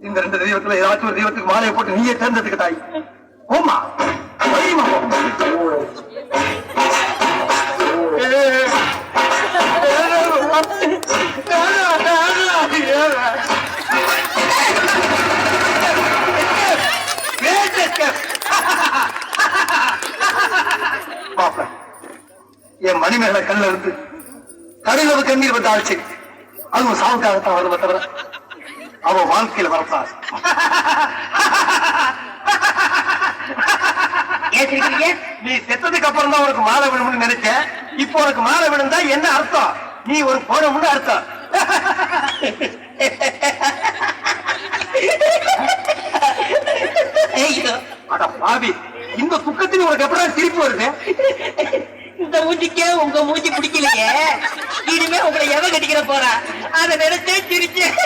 இந்த 2 தெய்வத்துல ஏதாச்சும் ஒரு தெய்வத்துக்கு மாலையை போட்டு நீயே தேர்ந்தெடுக்க தாய். போமா என் மணிமேகலை கண்ணில் இருந்து கடையில கண்ணீர் வந்து ஆச்சு. அதுவும் சாவுக்காகத்தான் வருவ தவிர அவ வாழ்க்கையில வரப்பார். நீ செத்ததுக்கு அப்புறம் தான் உனக்கு மாலை விழும்னு நினைச்சேன். இப்போ உனக்கு மாலை விழுந்தா என்ன அர்த்தம்? நீ ஒரு போனமுன்னு அர்த்தம். அட பாவி, இந்த துக்கத்தில் உனக்கு எப்படிதான் சிரிப்பு வருது? இந்த மூஞ்சிக்கே உங்க மூஞ்சி பிடிக்கலையே, இனிமே உங்களை எவ கட்டிக்கிற போறா அதை நினைச்சே சிரிச்சேன்.